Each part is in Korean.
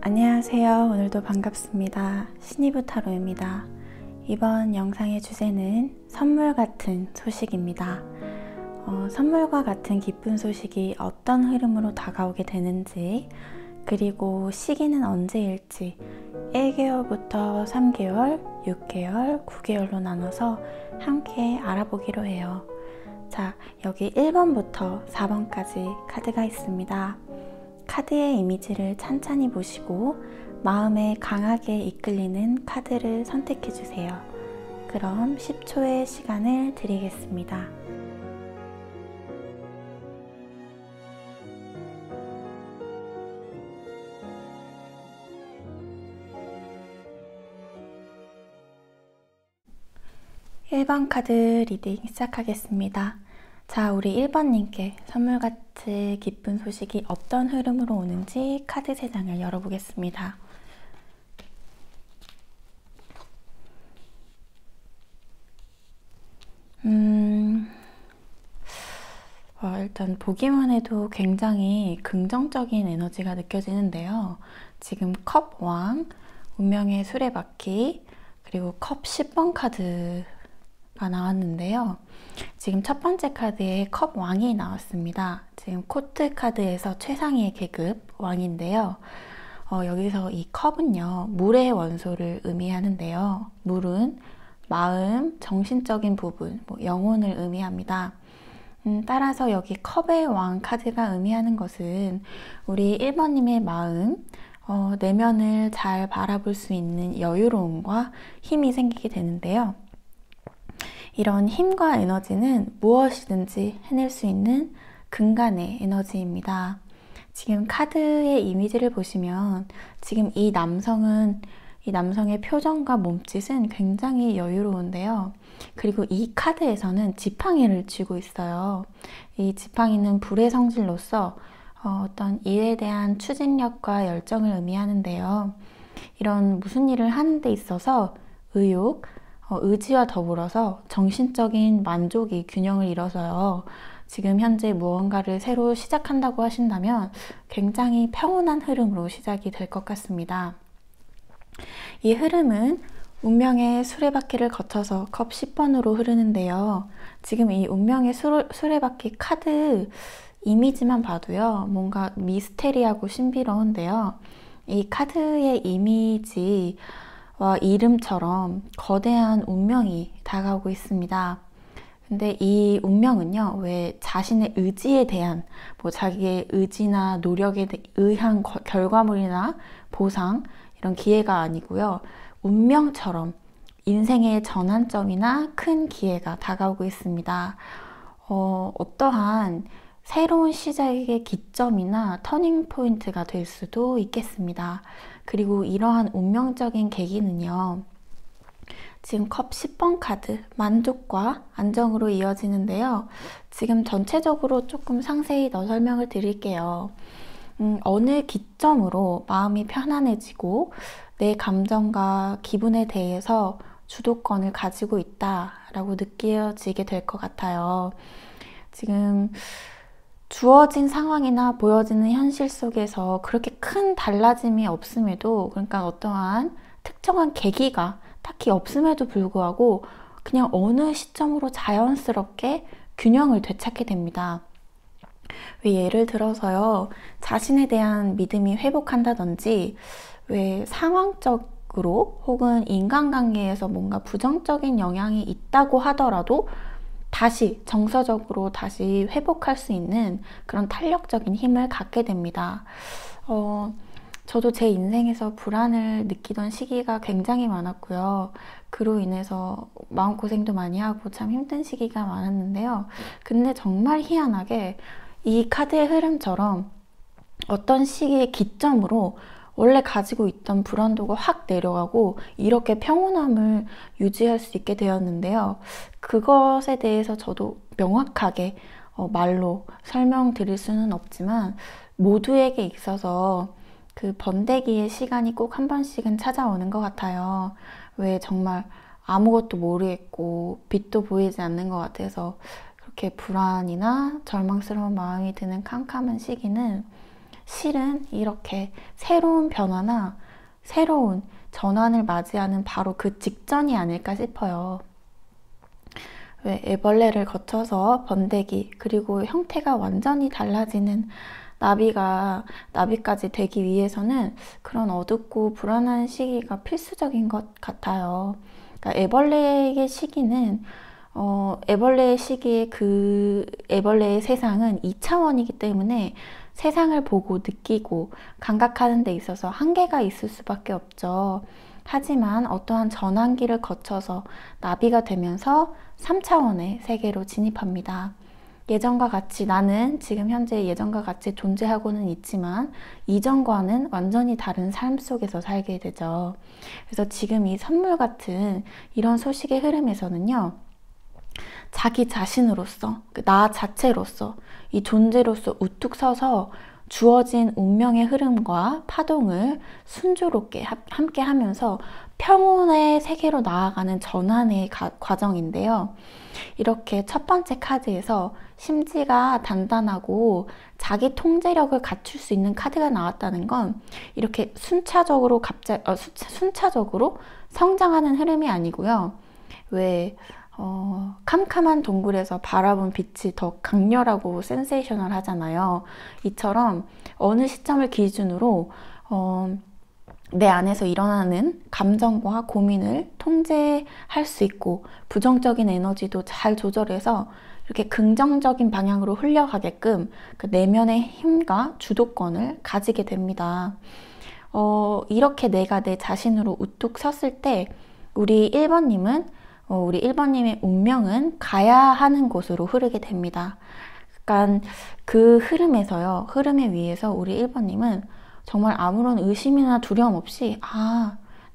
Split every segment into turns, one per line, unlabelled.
안녕하세요. 오늘도 반갑습니다. 신이브 타로입니다. 이번 영상의 주제는 선물 같은 소식입니다. 선물과 같은 기쁜 소식이 어떤 흐름으로 다가오게 되는지, 그리고 시기는 언제일지 1개월부터 3개월, 6개월, 9개월로 나눠서 함께 알아보기로 해요. 자, 여기 1번부터 4번까지 카드가 있습니다. 카드의 이미지를 찬찬히 보시고 마음에 강하게 이끌리는 카드를 선택해 주세요. 그럼 10초의 시간을 드리겠습니다. (1번) 카드 리딩 시작하겠습니다. 자, 우리 1번님께 선물 같은 기쁜 소식이 어떤 흐름으로 오는지 카드 3장을 열어보겠습니다. 일단 보기만 해도 굉장히 긍정적인 에너지가 느껴지는데요. 지금 컵왕, 운명의 수레바퀴, 그리고 컵 10번 카드가 나왔는데요. 지금 첫 번째 카드에 컵 왕이 나왔습니다. 지금 코트 카드에서 최상위의 계급 왕인데요. 여기서 이 컵은요, 물의 원소를 의미하는데요. 물은 마음, 정신적인 부분, 영혼을 의미합니다. 따라서 여기 컵의 왕 카드가 의미하는 것은 우리 1번님의 마음, 내면을 잘 바라볼 수 있는 여유로움과 힘이 생기게 되는데요. 이런 힘과 에너지는 무엇이든지 해낼 수 있는 근간의 에너지입니다. 지금 카드의 이미지를 보시면 지금 이 남성의 표정과 몸짓은 굉장히 여유로운데요. 그리고 이 카드에서는 지팡이를 쥐고 있어요. 이 지팡이는 불의 성질로서 어떤 일에 대한 추진력과 열정을 의미하는데요. 이런 무슨 일을 하는 데 있어서 의욕, 의지와 더불어서 정신적인 만족이 균형을 이뤄서요. 지금 현재 무언가를 새로 시작한다고 하신다면 굉장히 평온한 흐름으로 시작이 될 것 같습니다. 이 흐름은 운명의 수레바퀴를 거쳐서 컵 10번으로 흐르는데요. 지금 이 운명의 수레바퀴 카드 이미지만 봐도요, 뭔가 미스테리하고 신비로운데요. 이 카드의 이미지와 이름처럼 거대한 운명이 다가오고 있습니다. 근데 이 운명은요, 왜 자신의 의지에 대한, 자기의 의지나 노력에 의한 결과물이나 보상, 이런 기회가 아니고요. 운명처럼 인생의 전환점이나 큰 기회가 다가오고 있습니다. 어떠한 새로운 시작의 기점이나 터닝 포인트가 될 수도 있겠습니다. 그리고 이러한 운명적인 계기는요, 지금 컵 10번 카드, 만족과 안정으로 이어지는데요. 지금 전체적으로 조금 상세히 더 설명을 드릴게요. 어느 기점으로 마음이 편안해지고 내 감정과 기분에 대해서 주도권을 가지고 있다라고 느껴지게 될 것 같아요. 지금 주어진 상황이나 보여지는 현실 속에서 그렇게 큰 달라짐이 없음에도, 그러니까 어떠한 특정한 계기가 딱히 없음에도 불구하고 그냥 어느 시점으로 자연스럽게 균형을 되찾게 됩니다. 왜 예를 들어서요, 자신에 대한 믿음이 회복한다든지, 왜 상황적으로 혹은 인간관계에서 뭔가 부정적인 영향이 있다고 하더라도 다시 정서적으로 다시 회복할 수 있는 그런 탄력적인 힘을 갖게 됩니다. 저도 제 인생에서 불안을 느끼던 시기가 굉장히 많았고요. 그로 인해서 마음고생도 많이 하고 참 힘든 시기가 많았는데요. 근데 정말 희한하게 이 카드의 흐름처럼 어떤 시기의 기점으로 원래 가지고 있던 불안도가 확 내려가고 이렇게 평온함을 유지할 수 있게 되었는데요. 그것에 대해서 저도 명확하게 말로 설명드릴 수는 없지만 모두에게 있어서 그 번데기의 시간이 꼭 한 번씩은 찾아오는 것 같아요. 왜 정말 아무것도 모르겠고 빛도 보이지 않는 것 같아서 그렇게 불안이나 절망스러운 마음이 드는 캄캄한 시기는 실은 이렇게 새로운 변화나 새로운 전환을 맞이하는 바로 그 직전이 아닐까 싶어요. 왜 애벌레를 거쳐서 번데기, 그리고 형태가 완전히 달라지는 나비까지 되기 위해서는 그런 어둡고 불안한 시기가 필수적인 것 같아요. 그러니까 애벌레의 시기는 애벌레의 시기에 그 애벌레의 세상은 2차원이기 때문에 세상을 보고 느끼고 감각하는 데 있어서 한계가 있을 수밖에 없죠. 하지만 어떠한 전환기를 거쳐서 나비가 되면서 3차원의 세계로 진입합니다. 예전과 같이 나는 지금 현재 예전과 같이 존재하고는 있지만 이전과는 완전히 다른 삶 속에서 살게 되죠. 그래서 지금 이 선물 같은 이런 소식의 흐름에서는요, 자기 자신으로서, 나 자체로서, 이 존재로서 우뚝 서서 주어진 운명의 흐름과 파동을 순조롭게 함께 하면서 평온의 세계로 나아가는 전환의 과정인데요. 이렇게 첫 번째 카드에서 심지가 단단하고 자기 통제력을 갖출 수 있는 카드가 나왔다는 건 이렇게 순차적으로 성장하는 흐름이 아니고요. 왜 캄캄한 동굴에서 바라본 빛이 더 강렬하고 센세이셔널 하잖아요. 이처럼 어느 시점을 기준으로 내 안에서 일어나는 감정과 고민을 통제할 수 있고 부정적인 에너지도 잘 조절해서 이렇게 긍정적인 방향으로 흘러가게끔 그 내면의 힘과 주도권을 가지게 됩니다. 이렇게 내가 내 자신으로 우뚝 섰을 때 우리 1번님의 운명은 가야 하는 곳으로 흐르게 됩니다. 그러니까 그 흐름에 의해서 우리 1번님은 정말 아무런 의심이나 두려움 없이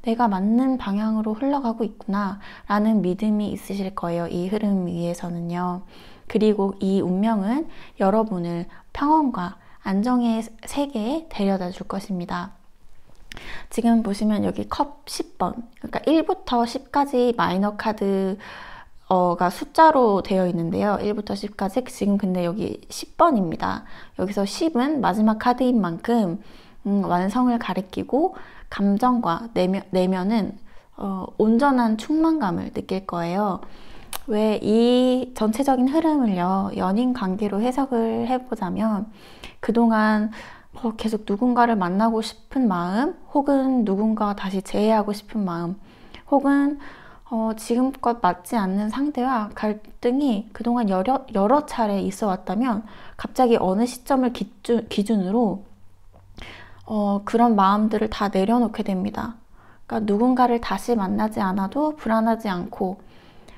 내가 맞는 방향으로 흘러가고 있구나 라는 믿음이 있으실 거예요. 이 흐름 위에서는요. 그리고 이 운명은 여러분을 평온과 안정의 세계에 데려다 줄 것입니다. 지금 보시면 여기 컵 10번, 그러니까 1부터 10까지 마이너 카드가 숫자로 되어 있는데요. 1부터 10까지. 지금 근데 여기 10번입니다. 여기서 10은 마지막 카드인 만큼 완성을 가리키고 감정과 내면은 온전한 충만감을 느낄 거예요. 왜 이 전체적인 흐름을요, 연인 관계로 해석을 해보자면 그동안 계속 누군가를 만나고 싶은 마음, 혹은 누군가와 다시 재회하고 싶은 마음, 혹은 지금껏 맞지 않는 상대와 갈등이 그동안 여러 차례 있어 왔다면 갑자기 어느 시점을 기준으로 그런 마음들을 다 내려놓게 됩니다. 그러니까 누군가를 다시 만나지 않아도 불안하지 않고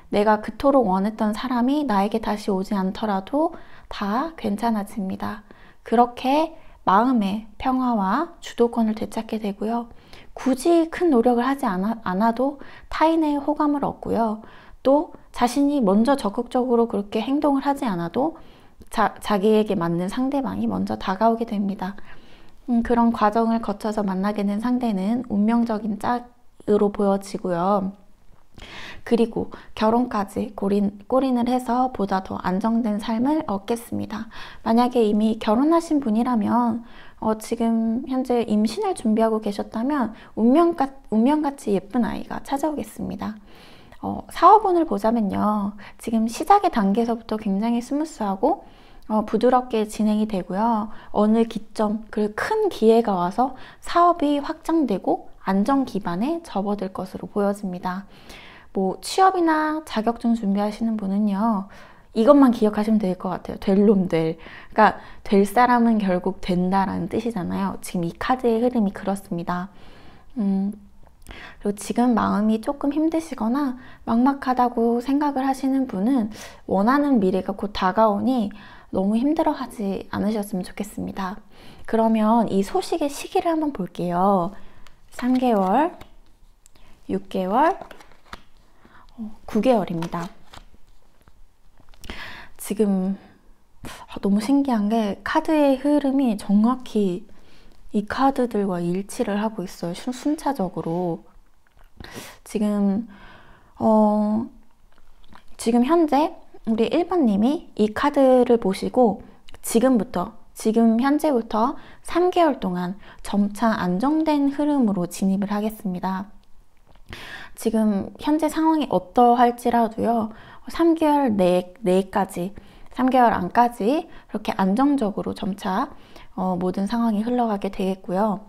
내가 그토록 원했던 사람이 나에게 다시 오지 않더라도 다 괜찮아집니다. 그렇게 마음의 평화와 주도권을 되찾게 되고요. 굳이 큰 노력을 하지 않아도 타인의 호감을 얻고요. 또 자신이 먼저 적극적으로 그렇게 행동을 하지 않아도 자기에게 맞는 상대방이 먼저 다가오게 됩니다. 그런 과정을 거쳐서 만나게 된 상대는 운명적인 짝으로 보여지고요. 그리고 결혼까지 골인을 해서 보다 더 안정된 삶을 얻겠습니다. 만약에 이미 결혼하신 분이라면 지금 현재 임신을 준비하고 계셨다면 운명같이 예쁜 아이가 찾아오겠습니다. 사업운을 보자면요. 지금 시작의 단계에서부터 굉장히 스무스하고 부드럽게 진행이 되고요. 어느 기점, 그리고 큰 기회가 와서 사업이 확장되고 안정 기반에 접어들 것으로 보여집니다. 취업이나 자격증 준비하시는 분은요, 이것만 기억하시면 될 것 같아요. 될 놈 될. 그러니까 될 사람은 결국 된다라는 뜻이잖아요. 지금 이 카드의 흐름이 그렇습니다. 그리고 지금 마음이 조금 힘드시거나 막막하다고 생각을 하시는 분은 원하는 미래가 곧 다가오니 너무 힘들어하지 않으셨으면 좋겠습니다. 그러면 이 소식의 시기를 한번 볼게요. 3개월, 6개월, 9개월입니다. 지금 너무 신기한 게 카드의 흐름이 정확히 이 카드들과 일치를 하고 있어요. 순차적으로. 지금 현재 우리 1번님이 이 카드를 보시고 지금부터 지금 현재부터 3개월 동안 점차 안정된 흐름으로 진입을 하겠습니다. 지금 현재 상황이 어떠할지라도요, 3개월 내까지, 3개월 안까지 이렇게 안정적으로 점차 모든 상황이 흘러가게 되겠고요.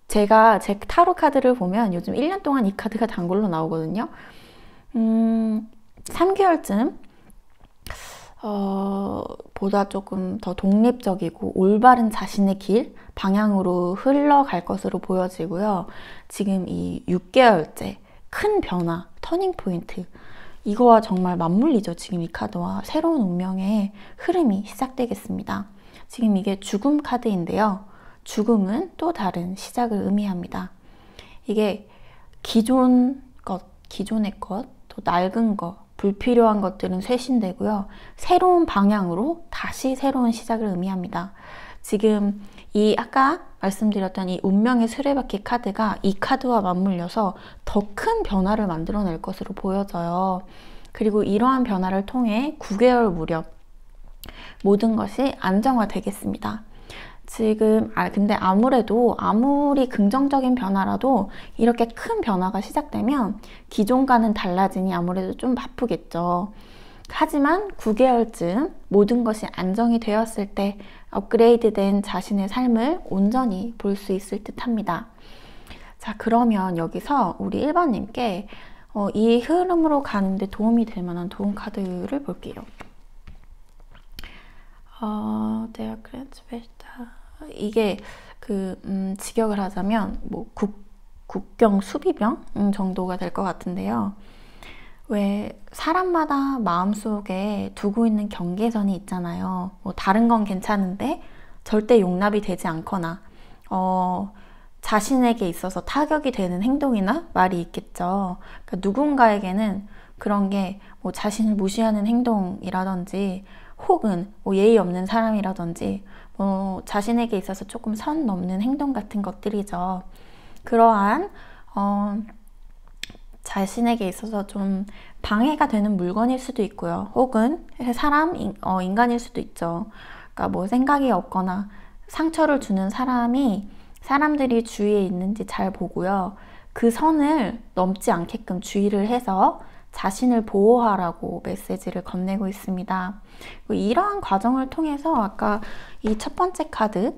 제가 제 타로 카드를 보면 요즘 1년 동안 이 카드가 단골로 나오거든요. 3개월쯤 보다 조금 더 독립적이고 올바른 자신의 길, 방향으로 흘러갈 것으로 보여지고요. 지금 이 6개월째 큰 변화, 터닝 포인트, 이거와 정말 맞물리죠. 지금 이 카드와 새로운 운명의 흐름이 시작되겠습니다. 지금 이게 죽음 카드인데요. 죽음은 또 다른 시작을 의미합니다. 이게 기존의 것, 또 낡은 것, 불필요한 것들은 쇄신되고요. 새로운 방향으로 다시 새로운 시작을 의미합니다. 지금 이 아까 말씀드렸던 이 운명의 수레바퀴 카드가 이 카드와 맞물려서 더 큰 변화를 만들어낼 것으로 보여져요. 그리고 이러한 변화를 통해 9개월 무렵 모든 것이 안정화되겠습니다. 지금 근데 아무리 긍정적인 변화라도 이렇게 큰 변화가 시작되면 기존과는 달라지니 아무래도 좀 바쁘겠죠. 하지만 9개월쯤 모든 것이 안정이 되었을 때 업그레이드된 자신의 삶을 온전히 볼 수 있을 듯 합니다. 자, 그러면 여기서 우리 1번님께 이 흐름으로 가는데 도움이 될 만한 도움 카드를 볼게요. 이게 직역을 하자면 뭐 국경 수비병 정도가 될 것 같은데요. 왜 사람마다 마음속에 두고 있는 경계선이 있잖아요. 뭐 다른 건 괜찮은데 절대 용납이 되지 않거나 자신에게 있어서 타격이 되는 행동이나 말이 있겠죠. 그러니까 누군가에게는 그런 게 뭐 자신을 무시하는 행동이라든지 혹은 뭐 예의 없는 사람이라든지 자신에게 있어서 조금 선 넘는 행동 같은 것들이죠. 그러한 자신에게 있어서 좀 방해가 되는 물건일 수도 있고요. 혹은 인간일 수도 있죠. 그러니까 뭐 생각이 없거나 상처를 주는 사람들이 주위에 있는지 잘 보고요. 그 선을 넘지 않게끔 주의를 해서 자신을 보호하라고 메시지를 건네고 있습니다. 이러한 과정을 통해서 아까 이 첫 번째 카드,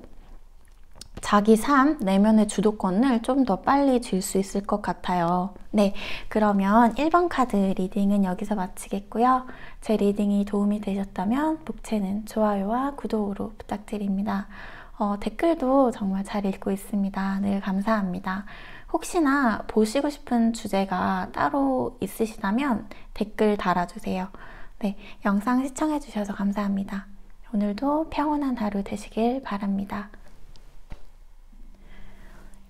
자기 삶, 내면의 주도권을 좀 더 빨리 쥘 수 있을 것 같아요. 네, 그러면 1번 카드 리딩은 여기서 마치겠고요. 제 리딩이 도움이 되셨다면 복채는 좋아요와 구독으로 부탁드립니다. 댓글도 정말 잘 읽고 있습니다. 늘 감사합니다. 혹시나 보시고 싶은 주제가 따로 있으시다면 댓글 달아주세요. 네, 영상 시청해주셔서 감사합니다. 오늘도 평온한 하루 되시길 바랍니다.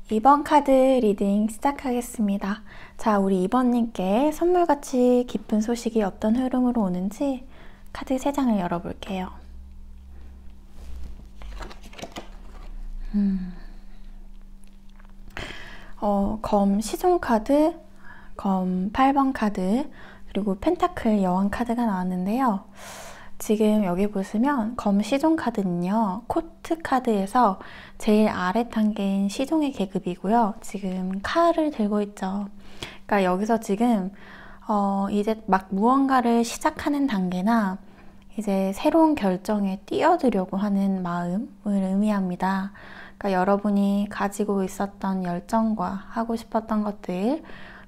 2번 카드 리딩 시작하겠습니다. 자, 우리 2번님께 선물같이 기쁜 소식이 어떤 흐름으로 오는지 카드 3장을 열어볼게요. 검 시종 카드, 검 8번 카드, 그리고 펜타클 여왕 카드가 나왔는데요. 지금 여기 보시면 검 시종 카드는요, 코트 카드에서 제일 아래 단계인 시종의 계급이고요. 지금 칼을 들고 있죠. 그러니까 여기서 지금 이제 막 무언가를 시작하는 단계나 이제 새로운 결정에 뛰어들려고 하는 마음을 의미합니다. 그러니까 여러분이 가지고 있었던 열정과 하고 싶었던 것들,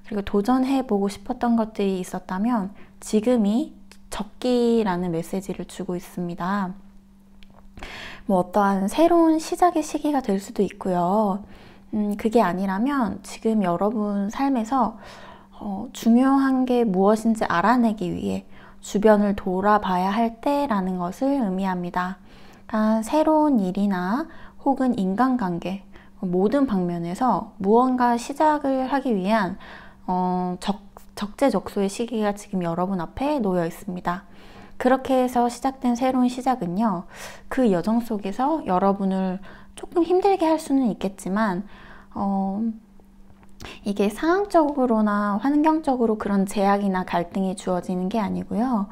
그리고 도전해보고 싶었던 것들이 있었다면 지금이 적기라는 메시지를 주고 있습니다. 뭐 어떠한 새로운 시작의 시기가 될 수도 있고요. 그게 아니라면 지금 여러분 삶에서 중요한 게 무엇인지 알아내기 위해 주변을 돌아봐야 할 때라는 것을 의미합니다. 그러니까 새로운 일이나 혹은 인간관계, 모든 방면에서 무언가 시작을 하기 위한 적재적소의 시기가 지금 여러분 앞에 놓여 있습니다. 그렇게 해서 시작된 새로운 시작은요, 그 여정 속에서 여러분을 조금 힘들게 할 수는 있겠지만 이게 상황적으로나 환경적으로 그런 제약이나 갈등이 주어지는 게 아니고요.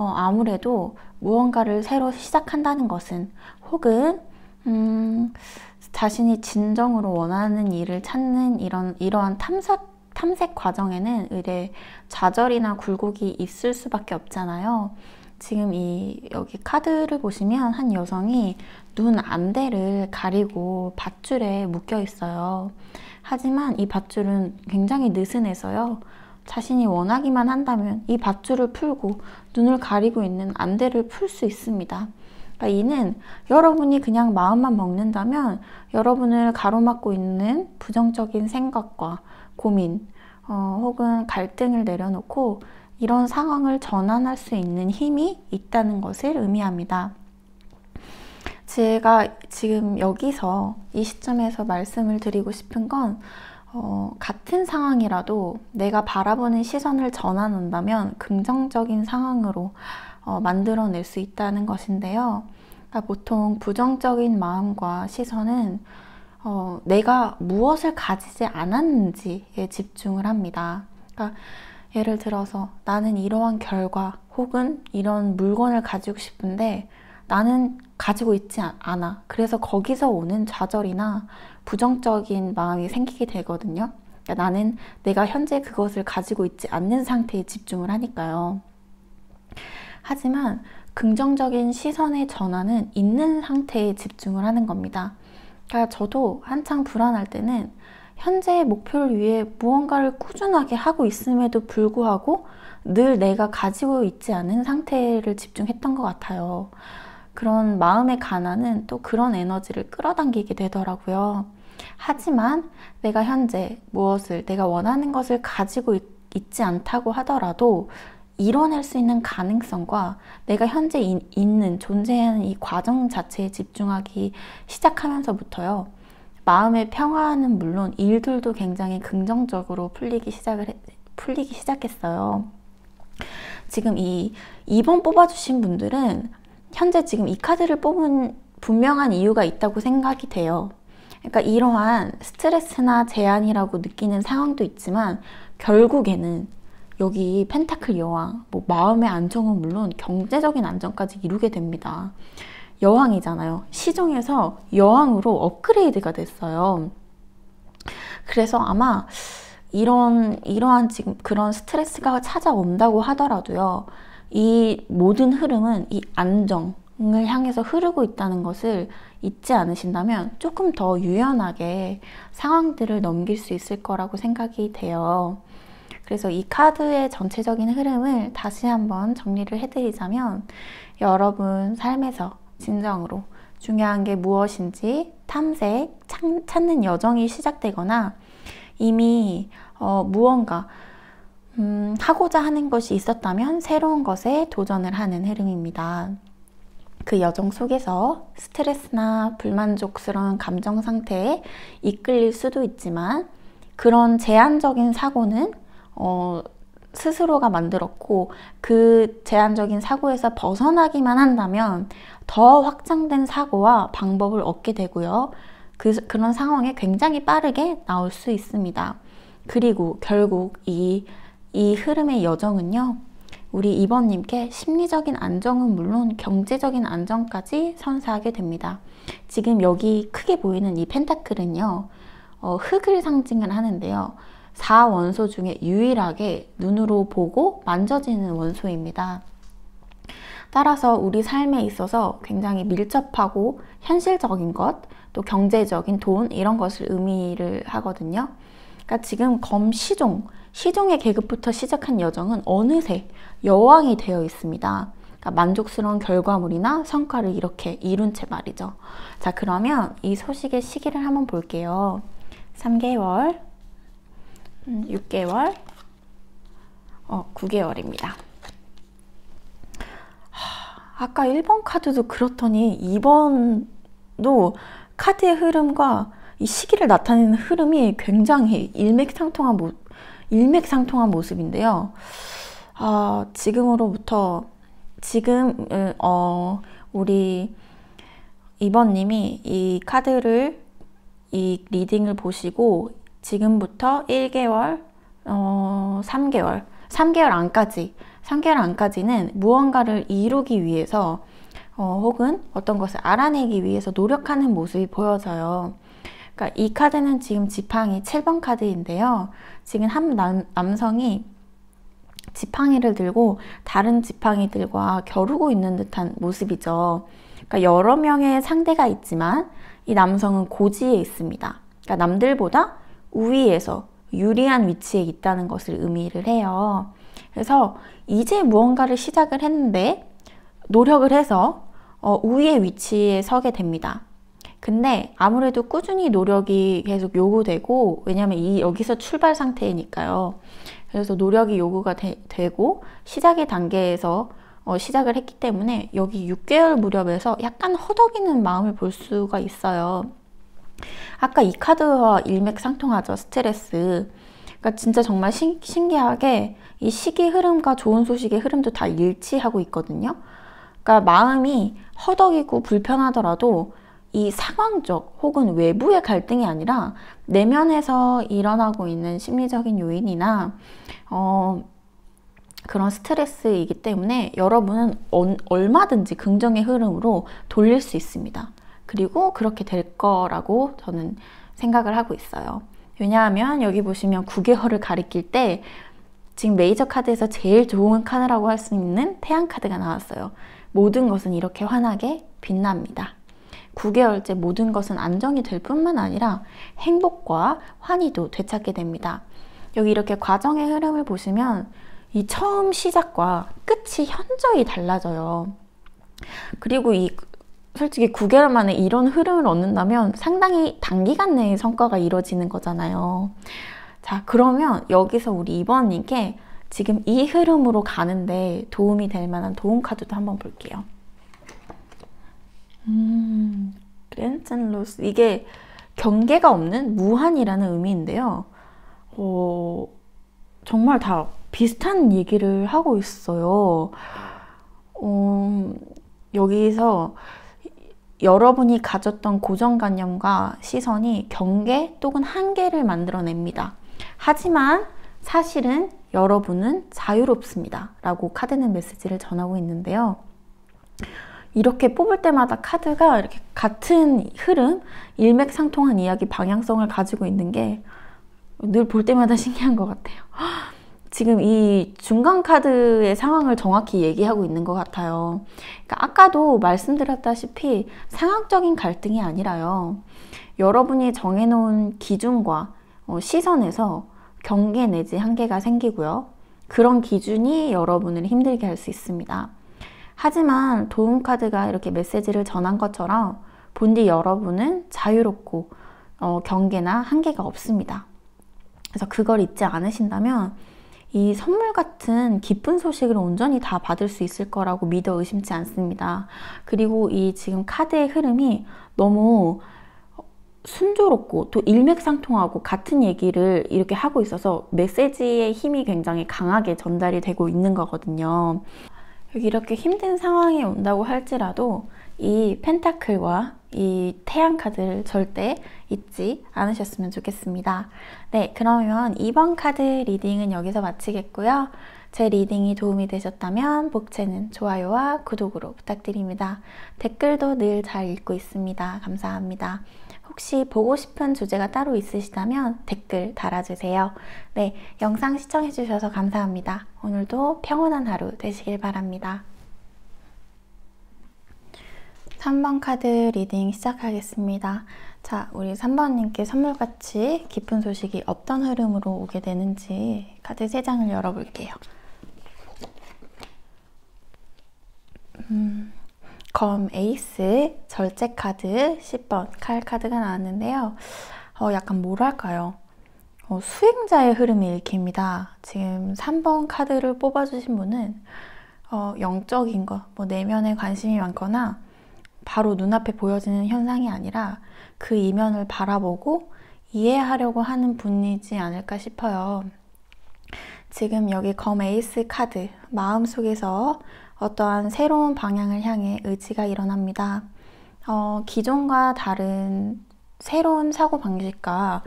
아무래도 무언가를 새로 시작한다는 것은 혹은 자신이 진정으로 원하는 일을 찾는 이러한 탐색 과정에는 의뢰 좌절이나 굴곡이 있을 수밖에 없잖아요. 지금 여기 카드를 보시면 한 여성이 눈 안대를 가리고 밧줄에 묶여 있어요. 하지만 이 밧줄은 굉장히 느슨해서요. 자신이 원하기만 한다면 이 밧줄을 풀고 눈을 가리고 있는 안대를 풀 수 있습니다. 그러니까 이는 여러분이 그냥 마음만 먹는다면 여러분을 가로막고 있는 부정적인 생각과 고민 혹은 갈등을 내려놓고 이런 상황을 전환할 수 있는 힘이 있다는 것을 의미합니다. 제가 지금 여기서 이 시점에서 말씀을 드리고 싶은 건 같은 상황이라도 내가 바라보는 시선을 전환한다면 긍정적인 상황으로 만들어낼 수 있다는 것인데요. 그러니까 보통 부정적인 마음과 시선은 내가 무엇을 가지지 않았는지에 집중을 합니다. 그러니까 예를 들어서 나는 이러한 결과 혹은 이런 물건을 가지고 싶은데 나는 가지고 있지 않아. 그래서 거기서 오는 좌절이나 부정적인 마음이 생기게 되거든요. 그러니까 나는 내가 현재 그것을 가지고 있지 않는 상태에 집중을 하니까요. 하지만 긍정적인 시선의 전환은 있는 상태에 집중을 하는 겁니다. 그러니까 저도 한창 불안할 때는 현재의 목표를 위해 무언가를 꾸준하게 하고 있음에도 불구하고 늘 내가 가지고 있지 않은 상태를 집중했던 것 같아요. 그런 마음의 가난은 또 그런 에너지를 끌어당기게 되더라고요. 하지만 내가 현재 무엇을 내가 원하는 것을 가지고 있지 않다고 하더라도 이뤄낼 수 있는 가능성과 내가 현재 있는 존재하는 이 과정 자체에 집중하기 시작하면서부터요. 마음의 평화는 물론 일들도 굉장히 긍정적으로 풀리기 시작했어요. 지금 이 2번 뽑아주신 분들은 현재 지금 이 카드를 뽑은 분명한 이유가 있다고 생각이 돼요. 그러니까 이러한 스트레스나 제한이라고 느끼는 상황도 있지만 결국에는 여기 펜타클 여왕, 마음의 안정은 물론 경제적인 안정까지 이루게 됩니다. 여왕이잖아요. 시종에서 여왕으로 업그레이드가 됐어요. 그래서 아마 이러한 지금 그런 스트레스가 찾아온다고 하더라도요. 이 모든 흐름은 이 안정을 향해서 흐르고 있다는 것을 잊지 않으신다면 조금 더 유연하게 상황들을 넘길 수 있을 거라고 생각이 돼요. 그래서 이 카드의 전체적인 흐름을 다시 한번 정리를 해드리자면 여러분 삶에서 진정으로 중요한 게 무엇인지 탐색, 찾는 여정이 시작되거나 이미 무언가 하고자 하는 것이 있었다면 새로운 것에 도전을 하는 흐름입니다. 그 여정 속에서 스트레스나 불만족스러운 감정 상태에 이끌릴 수도 있지만 그런 제한적인 사고는 스스로가 만들었고 그 제한적인 사고에서 벗어나기만 한다면 더 확장된 사고와 방법을 얻게 되고요. 그런 상황에 굉장히 빠르게 나올 수 있습니다. 그리고 결국 이 흐름의 여정은요. 우리 2번님께 심리적인 안정은 물론 경제적인 안정까지 선사하게 됩니다. 지금 여기 크게 보이는 이 펜타클은요. 흙을 상징을 하는데요. 4원소 중에 유일하게 눈으로 보고 만져지는 원소입니다. 따라서 우리 삶에 있어서 굉장히 밀접하고 현실적인 것, 또 경제적인 돈 이런 것을 의미를 하거든요. 그러니까 지금 시종의 계급부터 시작한 여정은 어느새 여왕이 되어 있습니다. 그러니까 만족스러운 결과물이나 성과를 이렇게 이룬 채 말이죠. 자, 그러면 이 소식의 시기를 한번 볼게요. 3개월, 6개월, 9개월입니다. 아까 1번 카드도 그렇더니 2번도 카드의 흐름과 이 시기를 나타내는 흐름이 굉장히 일맥상통한 모습인데요. 지금 우리 2번님이 이 카드를 이 리딩을 보시고 지금부터 1개월, 3개월 안까지 3개월 안까지는 무언가를 이루기 위해서 혹은 어떤 것을 알아내기 위해서 노력하는 모습이 보여져요. 그러니까 이 카드는 지금 지팡이 7번 카드인데요. 지금 한 남성이 지팡이를 들고 다른 지팡이들과 겨루고 있는 듯한 모습이죠. 그러니까 여러 명의 상대가 있지만 이 남성은 고지에 있습니다. 그러니까 남들보다 우위에서 유리한 위치에 있다는 것을 의미를 해요. 그래서 이제 무언가를 시작을 했는데 노력을 해서 우위의 위치에 서게 됩니다. 근데 아무래도 꾸준히 노력이 계속 요구되고, 왜냐면 여기서 출발 상태니까요. 그래서 노력이 요구가 되고 시작의 단계에서 시작을 했기 때문에 여기 6개월 무렵에서 약간 허덕이는 마음을 볼 수가 있어요. 아까 이 카드와 일맥상통하죠. 스트레스. 그러니까 진짜 정말 신기하게 이 시기 흐름과 좋은 소식의 흐름도 다 일치하고 있거든요. 그러니까 마음이 허덕이고 불편하더라도 이 상황적 혹은 외부의 갈등이 아니라 내면에서 일어나고 있는 심리적인 요인이나 그런 스트레스이기 때문에 여러분은 얼마든지 긍정의 흐름으로 돌릴 수 있습니다. 그리고 그렇게 될 거라고 저는 생각을 하고 있어요. 왜냐하면 여기 보시면 9개월을 가리킬 때 지금 메이저 카드에서 제일 좋은 카드라고 할 수 있는 태양 카드가 나왔어요. 모든 것은 이렇게 환하게 빛납니다. 9개월째 모든 것은 안정이 될 뿐만 아니라 행복과 환희도 되찾게 됩니다. 여기 이렇게 과정의 흐름을 보시면 이 처음 시작과 끝이 현저히 달라져요. 그리고 솔직히 9개월 만에 이런 흐름을 얻는다면 상당히 단기간 내에 성과가 이루어지는 거잖아요. 자, 그러면 여기서 우리 2번님께 지금 이 흐름으로 가는데 도움이 될 만한 도움 카드도 한번 볼게요. 그랜젠로스. 이게 경계가 없는 무한이라는 의미인데요. 정말 다 비슷한 얘기를 하고 있어요. 여기서 여러분이 가졌던 고정관념과 시선이 경계 또는 한계를 만들어냅니다. 하지만 사실은 여러분은 자유롭습니다. 라고 카드는 메시지를 전하고 있는데요. 이렇게 뽑을 때마다 카드가 이렇게 같은 흐름, 일맥상통한 이야기 방향성을 가지고 있는 게 늘 볼 때마다 신기한 것 같아요. 지금 이 중간 카드의 상황을 정확히 얘기하고 있는 것 같아요. 그러니까 아까도 말씀드렸다시피 상황적인 갈등이 아니라요. 여러분이 정해놓은 기준과 시선에서 경계 내지 한계가 생기고요. 그런 기준이 여러분을 힘들게 할 수 있습니다. 하지만 도움 카드가 이렇게 메시지를 전한 것처럼 본디 여러분은 자유롭고 경계나 한계가 없습니다. 그래서 그걸 잊지 않으신다면 이 선물 같은 기쁜 소식을 온전히 다 받을 수 있을 거라고 믿어 의심치 않습니다. 그리고 이 지금 카드의 흐름이 너무 순조롭고 또 일맥상통하고 같은 얘기를 이렇게 하고 있어서 메시지의 힘이 굉장히 강하게 전달이 되고 있는 거거든요. 여기 이렇게 힘든 상황이 온다고 할지라도 이 펜타클과 이 태양 카드를 절대 잊지 않으셨으면 좋겠습니다. 네, 그러면 2번 카드 리딩은 여기서 마치겠고요. 제 리딩이 도움이 되셨다면 복채는 좋아요와 구독으로 부탁드립니다. 댓글도 늘 잘 읽고 있습니다. 감사합니다. 혹시 보고 싶은 주제가 따로 있으시다면 댓글 달아주세요. 네, 영상 시청해주셔서 감사합니다. 오늘도 평온한 하루 되시길 바랍니다. 3번 카드 리딩 시작하겠습니다. 자, 우리 3번님께 선물같이 기쁜 소식이 어떤 흐름으로 오게 되는지 카드 3장을 열어볼게요. 검 에이스, 절제 카드, 10번 칼 카드가 나왔는데요. 약간 뭐랄까요? 수행자의 흐름이 읽힙니다. 지금 3번 카드를 뽑아주신 분은 영적인 것, 내면에 관심이 많거나 바로 눈앞에 보여지는 현상이 아니라 그 이면을 바라보고 이해하려고 하는 분이지 않을까 싶어요. 지금 여기 검 에이스 카드, 마음속에서 어떠한 새로운 방향을 향해 의지가 일어납니다. 기존과 다른 새로운 사고방식과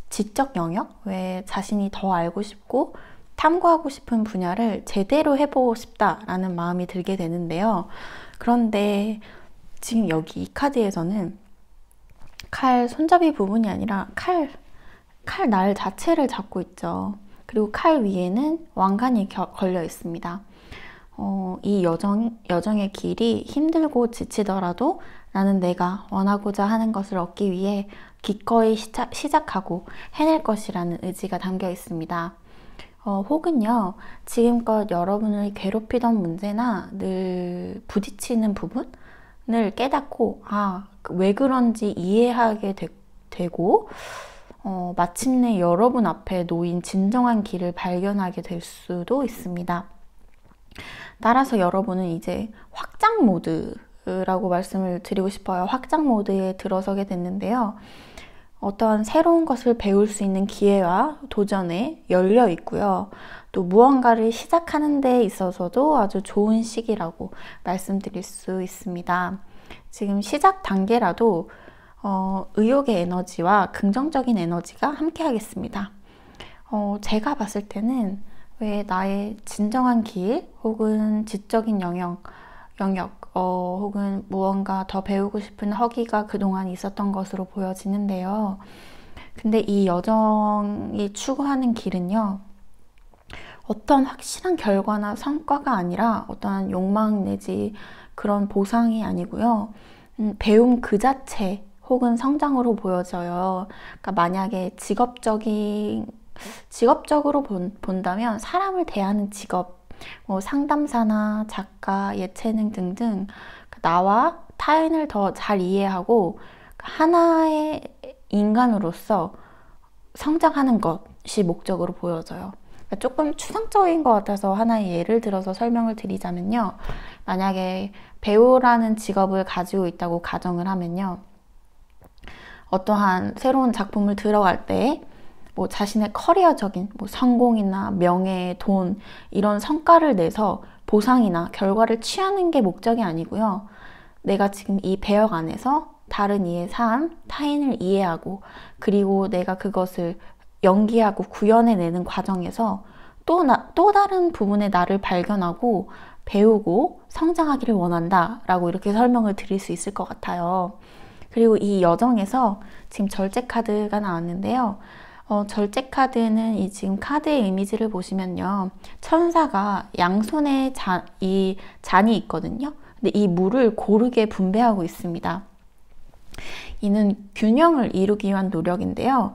지적 영역, 왜 자신이 더 알고 싶고 탐구하고 싶은 분야를 제대로 해보고 싶다라는 마음이 들게 되는데요. 그런데 지금 여기 이 카드에서는 칼 손잡이 부분이 아니라 칼 날 자체를 잡고 있죠. 그리고 칼 위에는 왕관이 걸려 있습니다. 이 여정의 길이 힘들고 지치더라도 나는 내가 원하고자 하는 것을 얻기 위해 기꺼이 시작하고 해낼 것이라는 의지가 담겨 있습니다. 혹은요, 지금껏 여러분을 괴롭히던 문제나 늘 부딪히는 부분을 깨닫고, 왜 그런지 이해하게 되고, 마침내 여러분 앞에 놓인 진정한 길을 발견하게 될 수도 있습니다. 따라서 여러분은 이제 확장 모드라고 말씀을 드리고 싶어요. 확장 모드에 들어서게 됐는데요. 어떤 새로운 것을 배울 수 있는 기회와 도전에 열려 있고요. 또 무언가를 시작하는 데 있어서도 아주 좋은 시기라고 말씀드릴 수 있습니다. 지금 시작 단계라도 의욕의 에너지와 긍정적인 에너지가 함께 하겠습니다. 제가 봤을 때는 왜 나의 진정한 길 혹은 지적인 영역 혹은 무언가 더 배우고 싶은 허기가 그동안 있었던 것으로 보여지는데요. 근데 이 여정이 추구하는 길은요, 어떤 확실한 결과나 성과가 아니라 어떤 욕망 내지 그런 보상이 아니고요. 배움 그 자체 혹은 성장으로 보여져요. 그러니까 만약에 직업적으로 본다면 사람을 대하는 직업, 상담사나 작가, 예체능 등등 나와 타인을 더 잘 이해하고 하나의 인간으로서 성장하는 것이 목적으로 보여져요. 그러니까 조금 추상적인 것 같아서 하나의 예를 들어서 설명을 드리자면요. 만약에 배우라는 직업을 가지고 있다고 가정을 하면요. 어떠한 새로운 작품을 들어갈 때 자신의 커리어적인 성공이나 명예, 돈 이런 성과를 내서 보상이나 결과를 취하는 게 목적이 아니고요. 내가 지금 이 배역 안에서 다른 이의 삶, 타인을 이해하고 그리고 내가 그것을 연기하고 구현해내는 과정에서 또 다른 부분의 나를 발견하고 배우고 성장하기를 원한다 라고 이렇게 설명을 드릴 수 있을 것 같아요. 그리고 이 여정에서 지금 절제 카드가 나왔는데요. 절제 카드는 지금 카드의 이미지를 보시면요. 천사가 양손에 이 잔이 있거든요. 근데 이 물을 고르게 분배하고 있습니다. 이는 균형을 이루기 위한 노력인데요.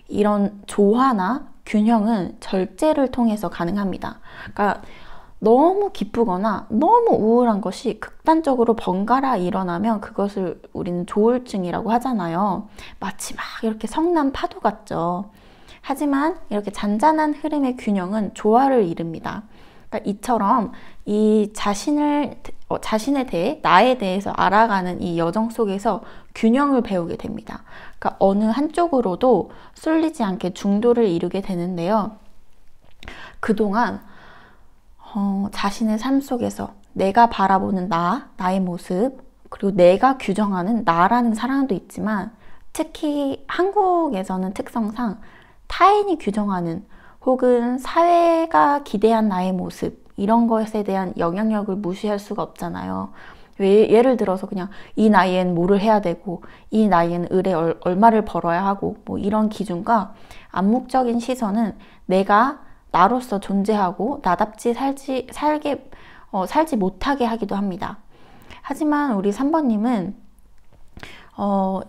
이런 조화나 균형은 절제를 통해서 가능합니다. 그러니까 너무 기쁘거나 너무 우울한 것이 극단적으로 번갈아 일어나면 그것을 우리는 조울증이라고 하잖아요. 마치 막 이렇게 성난 파도 같죠. 하지만 이렇게 잔잔한 흐름의 균형은 조화를 이룹니다. 그러니까 이처럼 이 자신에 대해 나에 대해서 알아가는 이 여정 속에서 균형을 배우게 됩니다. 그러니까 어느 한쪽으로도 쏠리지 않게 중도를 이루게 되는데요. 그동안 자신의 삶 속에서 내가 바라보는 나의 모습, 그리고 내가 규정하는 나라는 사랑도 있지만 특히 한국에서는 특성상 타인이 규정하는 혹은 사회가 기대한 나의 모습 이런 것에 대한 영향력을 무시할 수가 없잖아요. 예를 들어서 그냥 이 나이엔 뭐를 해야 되고 이 나이엔 을에 얼마를 벌어야 하고 이런 기준과 암묵적인 시선은 내가 나로서 존재하고 나답지 살지 못하게 하기도 합니다. 하지만 우리 3번님은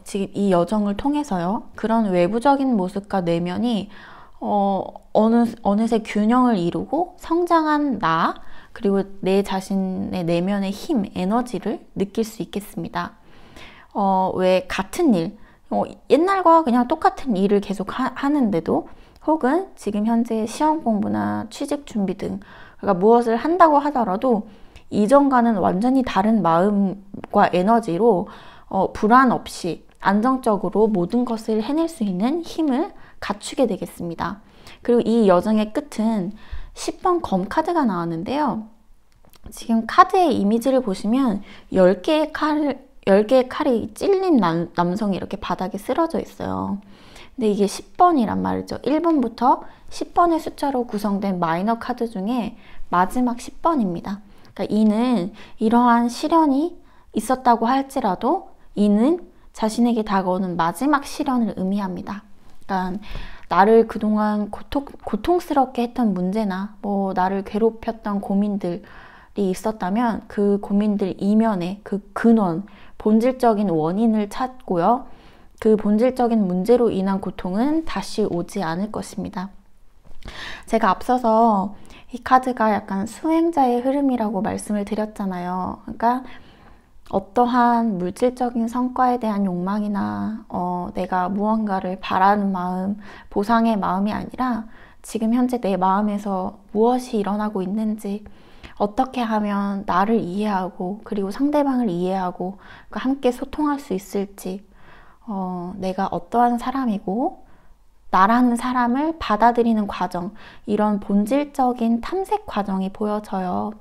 지금 이 여정을 통해서요. 그런 외부적인 모습과 내면이 어느새 균형을 이루고 성장한 나 그리고 내 자신의 내면의 힘, 에너지를 느낄 수 있겠습니다. 왜 같은 일, 옛날과 그냥 똑같은 일을 계속 하는데도 혹은 지금 현재 시험 공부나 취직 준비 등 그러니까 무엇을 한다고 하더라도 이전과는 완전히 다른 마음과 에너지로 불안 없이 안정적으로 모든 것을 해낼 수 있는 힘을 갖추게 되겠습니다. 그리고 이 여정의 끝은 10번 검 카드가 나왔는데요. 지금 카드의 이미지를 보시면 10개의 칼이 찔린 남성이 이렇게 바닥에 쓰러져 있어요. 근데 이게 10번이란 말이죠. 1번부터 10번의 숫자로 구성된 마이너 카드 중에 마지막 10번입니다. 그러니까 이는 이러한 시련이 있었다고 할지라도 이는 자신에게 다가오는 마지막 시련을 의미합니다. 그러니까 나를 그동안 고통스럽게 했던 문제나 뭐 나를 괴롭혔던 고민들이 있었다면 그 고민들 이면에 그 근원, 본질적인 원인을 찾고요. 그 본질적인 문제로 인한 고통은 다시 오지 않을 것입니다. 제가 앞서서 이 카드가 약간 수행자의 흐름이라고 말씀을 드렸잖아요. 그러니까 어떠한 물질적인 성과에 대한 욕망이나 내가 무언가를 바라는 마음, 보상의 마음이 아니라 지금 현재 내 마음에서 무엇이 일어나고 있는지, 어떻게 하면 나를 이해하고 그리고 상대방을 이해하고 함께 소통할 수 있을지, 내가 어떠한 사람이고 나라는 사람을 받아들이는 과정, 이런 본질적인 탐색 과정이 보여져요.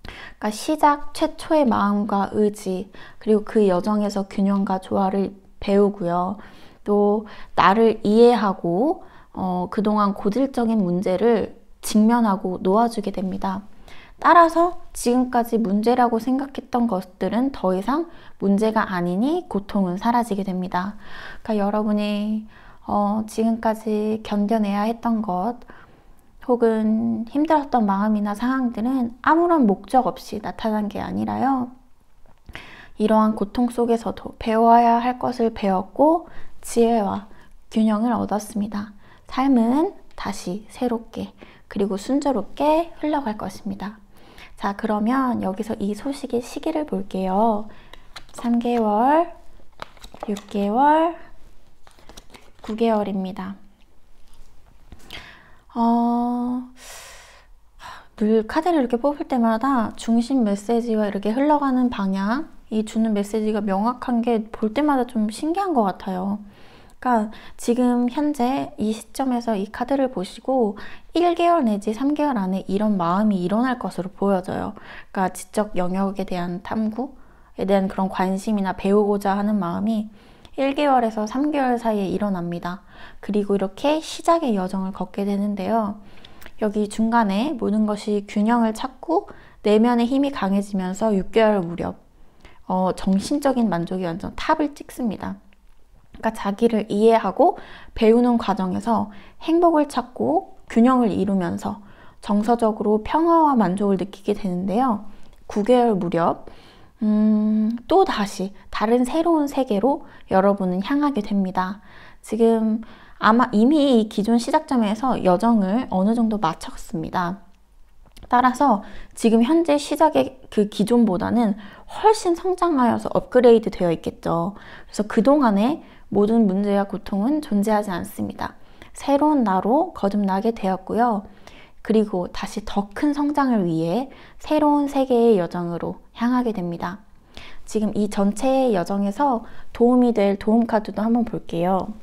그러니까 시작 최초의 마음과 의지, 그리고 그 여정에서 균형과 조화를 배우고요. 또 나를 이해하고 그동안 고질적인 문제를 직면하고 놓아주게 됩니다. 따라서 지금까지 문제라고 생각했던 것들은 더 이상 문제가 아니니 고통은 사라지게 됩니다. 그러니까 여러분이 지금까지 견뎌내야 했던 것, 혹은 힘들었던 마음이나 상황들은 아무런 목적 없이 나타난 게 아니라요. 이러한 고통 속에서도 배워야 할 것을 배웠고 지혜와 균형을 얻었습니다. 삶은 다시 새롭게 그리고 순조롭게 흘러갈 것입니다. 자, 그러면 여기서 이 소식의 시기를 볼게요. 3개월, 6개월, 9개월입니다. 늘 카드를 이렇게 뽑을 때마다 중심 메시지와 이렇게 흘러가는 방향이 주는 메시지가 명확한 게 볼 때마다 좀 신기한 것 같아요. 그러니까 지금 현재 이 시점에서 이 카드를 보시고 1개월 내지 3개월 안에 이런 마음이 일어날 것으로 보여져요. 그러니까 지적 영역에 대한 탐구에 대한 그런 관심이나 배우고자 하는 마음이 1개월에서 3개월 사이에 일어납니다. 그리고 이렇게 시작의 여정을 걷게 되는데요. 여기 중간에 모든 것이 균형을 찾고 내면의 힘이 강해지면서 6개월 무렵 정신적인 만족이 완전 탑을 찍습니다. 그러니까 자기를 이해하고 배우는 과정에서 행복을 찾고 균형을 이루면서 정서적으로 평화와 만족을 느끼게 되는데요. 9개월 무렵 또 다시 다른 새로운 세계로 여러분은 향하게 됩니다. 지금 아마 이미 기존 시작점에서 여정을 어느 정도 마쳤습니다. 따라서 지금 현재 시작의 그 기존보다는 훨씬 성장하여서 업그레이드 되어 있겠죠. 그래서 그동안의 모든 문제와 고통은 존재하지 않습니다. 새로운 나로 거듭나게 되었고요. 그리고 다시 더 큰 성장을 위해 새로운 세계의 여정으로 향하게 됩니다. 지금 이 전체의 여정에서 도움이 될 도움 카드도 한번 볼게요.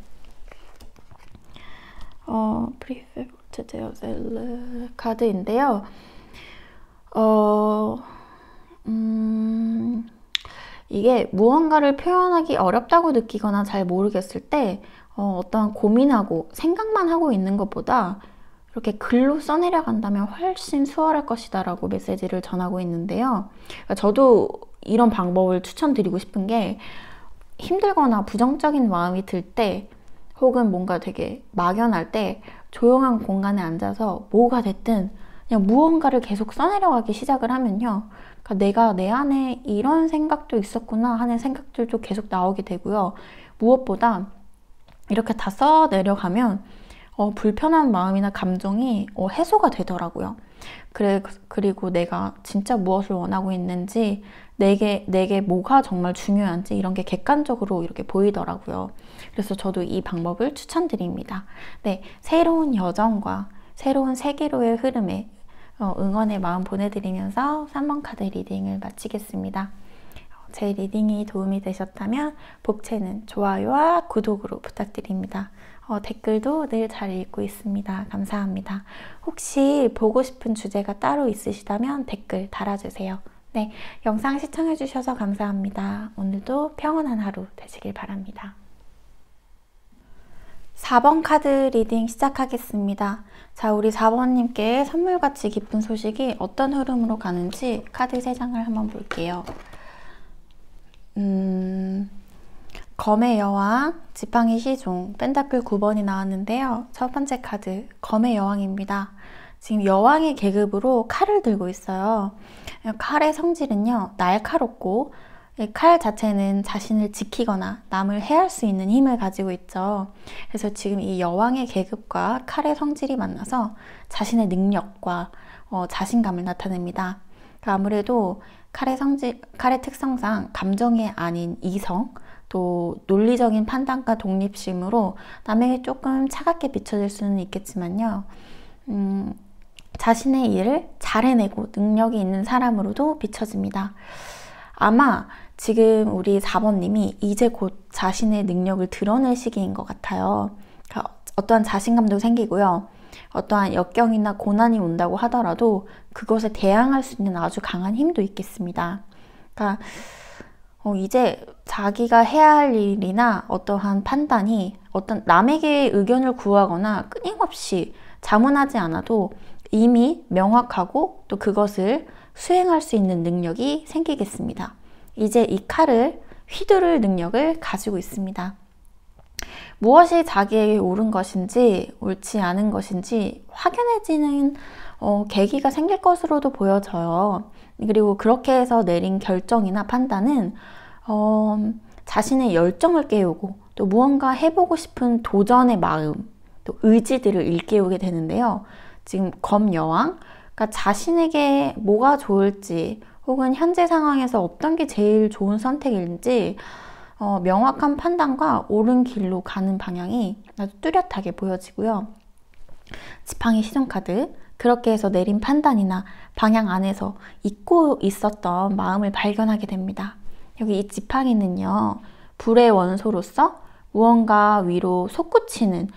카드인데요. 이게 무언가를 표현하기 어렵다고 느끼거나 잘 모르겠을 때 어떤 고민하고 생각만 하고 있는 것보다 이렇게 글로 써내려 간다면 훨씬 수월할 것이다 라고 메시지를 전하고 있는데요. 그러니까 저도 이런 방법을 추천드리고 싶은 게 힘들거나 부정적인 마음이 들 때 혹은 뭔가 되게 막연할 때 조용한 공간에 앉아서 뭐가 됐든 그냥 무언가를 계속 써내려가기 시작을 하면요. 그러니까 내가 내 안에 이런 생각도 있었구나 하는 생각들도 계속 나오게 되고요. 무엇보다 이렇게 다 써내려가면 불편한 마음이나 감정이 해소가 되더라고요. 그리고 내가 진짜 무엇을 원하고 있는지, 내게 뭐가 정말 중요한지 이런 게 객관적으로 이렇게 보이더라고요. 그래서 저도 이 방법을 추천드립니다. 네, 새로운 여정과 새로운 세계로의 흐름에 응원의 마음 보내드리면서 3번 카드 리딩을 마치겠습니다. 제 리딩이 도움이 되셨다면 복채는 좋아요와 구독으로 부탁드립니다. 댓글도 늘 잘 읽고 있습니다. 감사합니다. 혹시 보고 싶은 주제가 따로 있으시다면 댓글 달아주세요. 네, 영상 시청해주셔서 감사합니다. 오늘도 평온한 하루 되시길 바랍니다. 4번 카드 리딩 시작하겠습니다. 자, 우리 4번님께 선물같이 기쁜 소식이 어떤 흐름으로 가는지 카드 3장을 한번 볼게요. 검의 여왕, 지팡이 시종, 펜타클 9번이 나왔는데요. 첫 번째 카드, 검의 여왕입니다. 지금 여왕의 계급으로 칼을 들고 있어요. 칼의 성질은요, 날카롭고 칼 자체는 자신을 지키거나 남을 해할 수 있는 힘을 가지고 있죠. 그래서 지금 이 여왕의 계급과 칼의 성질이 만나서 자신의 능력과 자신감을 나타냅니다. 그러니까 아무래도 칼의 특성상 감정이 아닌 이성, 또 논리적인 판단과 독립심으로 남에게 조금 차갑게 비춰질 수는 있겠지만요. 자신의 일을 잘 해내고 능력이 있는 사람으로도 비춰집니다. 아마 지금 우리 4번님이 이제 곧 자신의 능력을 드러낼 시기인 것 같아요. 그러니까 어떠한 자신감도 생기고요. 어떠한 역경이나 고난이 온다고 하더라도 그것에 대항할 수 있는 아주 강한 힘도 있겠습니다. 그러니까 이제 자기가 해야 할 일이나 어떠한 판단이 어떤 남에게 의견을 구하거나 끊임없이 자문하지 않아도 이미 명확하고 또 그것을 수행할 수 있는 능력이 생기겠습니다. 이제 이 칼을 휘두를 능력을 가지고 있습니다. 무엇이 자기에게 옳은 것인지 옳지 않은 것인지 확연해지는 계기가 생길 것으로도 보여져요. 그리고 그렇게 해서 내린 결정이나 판단은 자신의 열정을 깨우고 또 무언가 해보고 싶은 도전의 마음, 또 의지들을 일깨우게 되는데요. 지금 검여왕, 그러니까 자신에게 뭐가 좋을지 혹은 현재 상황에서 어떤 게 제일 좋은 선택인지 명확한 판단과 옳은 길로 가는 방향이 아주 뚜렷하게 보여지고요. 지팡이 시종카드, 그렇게 해서 내린 판단이나 방향 안에서 잊고 있었던 마음을 발견하게 됩니다. 여기 이 지팡이는요, 불의 원소로서 무언가 위로 솟구치는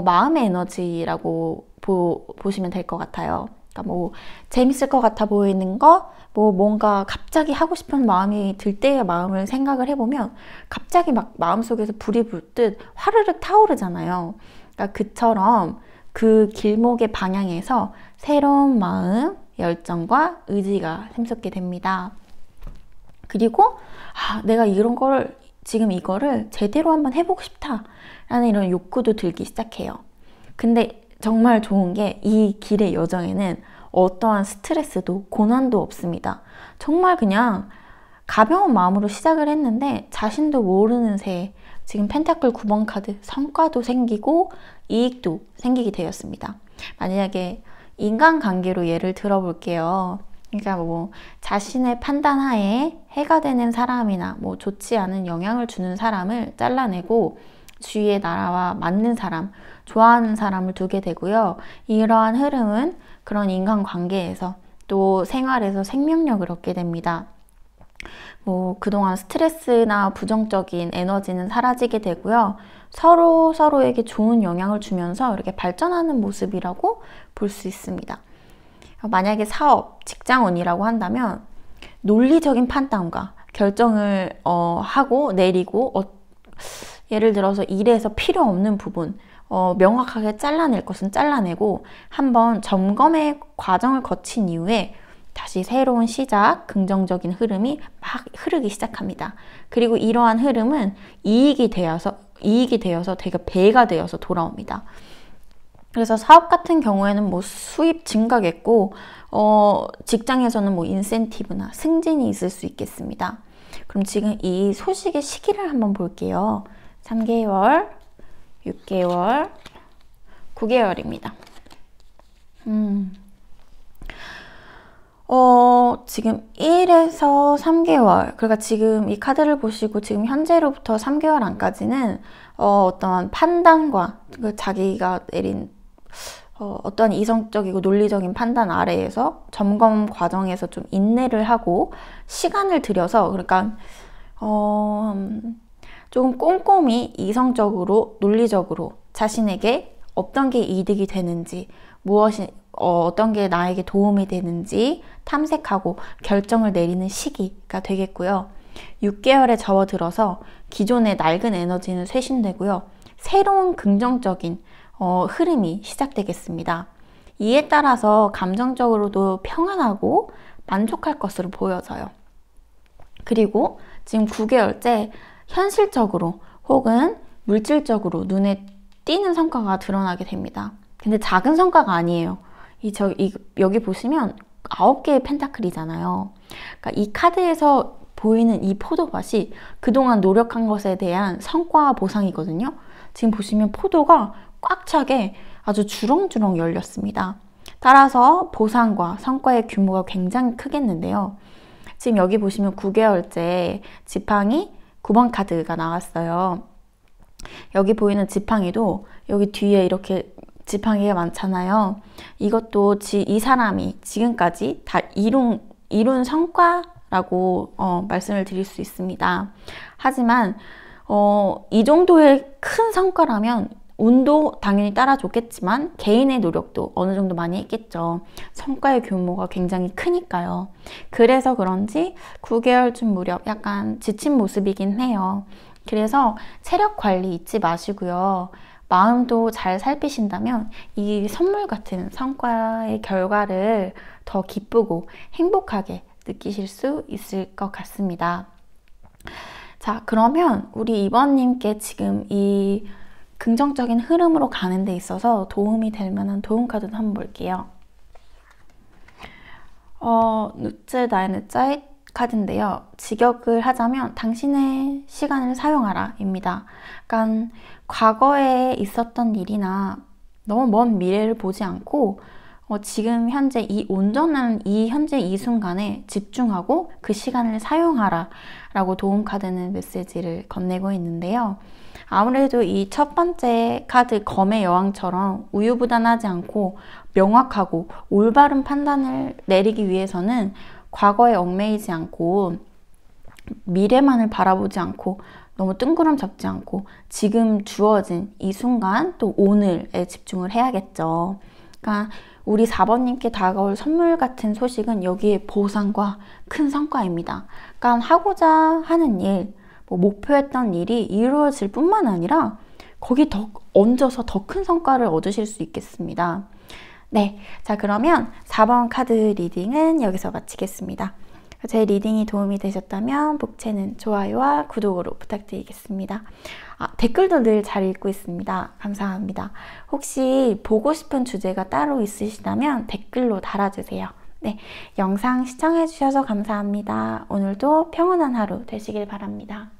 마음의 에너지라고 보시면 될 것 같아요. 그러니까 뭐 재밌을 것 같아 보이는 거, 뭔가 갑자기 하고 싶은 마음이 들 때의 마음을 생각을 해보면 갑자기 막 마음속에서 불이 붙듯 화르륵 타오르잖아요. 그러니까 그처럼 그 길목의 방향에서 새로운 마음, 열정과 의지가 샘솟게 됩니다. 그리고 내가 지금 이거를 제대로 한번 해보고 싶다라는 이런 욕구도 들기 시작해요. 근데 정말 좋은 게 이 길의 여정에는 어떠한 스트레스도 고난도 없습니다. 정말 그냥 가벼운 마음으로 시작을 했는데 자신도 모르는 새에 지금 펜타클 9번 카드 성과도 생기고 이익도 생기게 되었습니다. 만약에 인간관계로 예를 들어볼게요. 그러니까 뭐 자신의 판단하에 해가 되는 사람이나 뭐 좋지 않은 영향을 주는 사람을 잘라내고 주위의 나라와 맞는 사람, 좋아하는 사람을 두게 되고요. 이러한 흐름은 그런 인간관계에서 또 생활에서 생명력을 얻게 됩니다. 뭐 그동안 스트레스나 부정적인 에너지는 사라지게 되고요. 서로에게 좋은 영향을 주면서 이렇게 발전하는 모습이라고 볼 수 있습니다. 만약에 사업, 직장운이라고 한다면 논리적인 판단과 결정을 하고 내리고 예를 들어서 일에서 필요 없는 부분 명확하게 잘라낼 것은 잘라내고 한번 점검의 과정을 거친 이후에 다시 새로운 시작, 긍정적인 흐름이 막 흐르기 시작합니다. 그리고 이러한 흐름은 이익이 되어서 되게 배가 되어서 돌아옵니다. 그래서 사업 같은 경우에는 뭐 수입 증가겠고 직장에서는 뭐 인센티브나 승진이 있을 수 있겠습니다. 그럼 지금 이 소식의 시기를 한번 볼게요. 3개월, 6개월, 9개월입니다. 지금 1에서 3개월, 그러니까 지금 이 카드를 보시고 지금 현재로부터 3개월 안까지는 어떤 판단과 자기가 내린 어떤 이성적이고 논리적인 판단 아래에서 점검 과정에서 좀 인내를 하고 시간을 들여서, 그러니까 조금 꼼꼼히 이성적으로 논리적으로 자신에게 어떤 게 이득이 되는지, 어떤 게 나에게 도움이 되는지 탐색하고 결정을 내리는 시기가 되겠고요. 6개월에 접어들어서 기존의 낡은 에너지는 쇄신되고요. 새로운 긍정적인 흐름이 시작되겠습니다. 이에 따라서 감정적으로도 평안하고 만족할 것으로 보여져요. 그리고 지금 9개월째 현실적으로 혹은 물질적으로 눈에 띄는 성과가 드러나게 됩니다. 근데 작은 성과가 아니에요. 여기 보시면 9개의 펜타클이잖아요. 그러니까 이 카드에서 보이는 이 포도밭이 그동안 노력한 것에 대한 성과 보상이거든요. 지금 보시면 포도가 꽉 차게 아주 주렁주렁 열렸습니다. 따라서 보상과 성과의 규모가 굉장히 크겠는데요. 지금 여기 보시면 9개월째 지팡이 9번 카드가 나왔어요. 여기 보이는 지팡이도 여기 뒤에 이렇게 지팡이가 많잖아요. 이것도 이 사람이 지금까지 다 이룬 성과라고 말씀을 드릴 수 있습니다. 하지만 이 정도의 큰 성과라면 운도 당연히 따라줬겠지만 개인의 노력도 어느 정도 많이 했겠죠. 성과의 규모가 굉장히 크니까요. 그래서 그런지 9개월쯤 무렵 약간 지친 모습이긴 해요. 그래서 체력 관리 잊지 마시고요. 마음도 잘 살피신다면 이 선물 같은 성과의 결과를 더 기쁘고 행복하게 느끼실 수 있을 것 같습니다. 자, 그러면 우리 2번님께 지금 이 긍정적인 흐름으로 가는 데 있어서 도움이 될 만한 도움 카드도 한번 볼게요. 누츠 다이너 짜이 카드인데요. 직역을 하자면 당신의 시간을 사용하라 입니다. 그러니까 과거에 있었던 일이나 너무 먼 미래를 보지 않고 지금 현재 이 온전한 현재 이 순간에 집중하고 그 시간을 사용하라 라고 도움 카드는 메시지를 건네고 있는데요. 아무래도 이 첫 번째 카드 검의 여왕처럼 우유부단하지 않고 명확하고 올바른 판단을 내리기 위해서는 과거에 얽매이지 않고 미래만을 바라보지 않고 너무 뜬구름 잡지 않고 지금 주어진 이 순간 또 오늘에 집중을 해야겠죠. 그러니까 우리 4번님께 다가올 선물 같은 소식은 여기에 보상과 큰 성과입니다. 그러니까 하고자 하는 일, 목표했던 일이 이루어질 뿐만 아니라 거기 더 얹어서 더 큰 성과를 얻으실 수 있겠습니다. 네, 자 그러면 4번 카드 리딩은 여기서 마치겠습니다. 제 리딩이 도움이 되셨다면 복채는 좋아요와 구독으로 부탁드리겠습니다. 댓글도 늘 잘 읽고 있습니다. 감사합니다. 혹시 보고 싶은 주제가 따로 있으시다면 댓글로 달아주세요. 네, 영상 시청해주셔서 감사합니다. 오늘도 평온한 하루 되시길 바랍니다.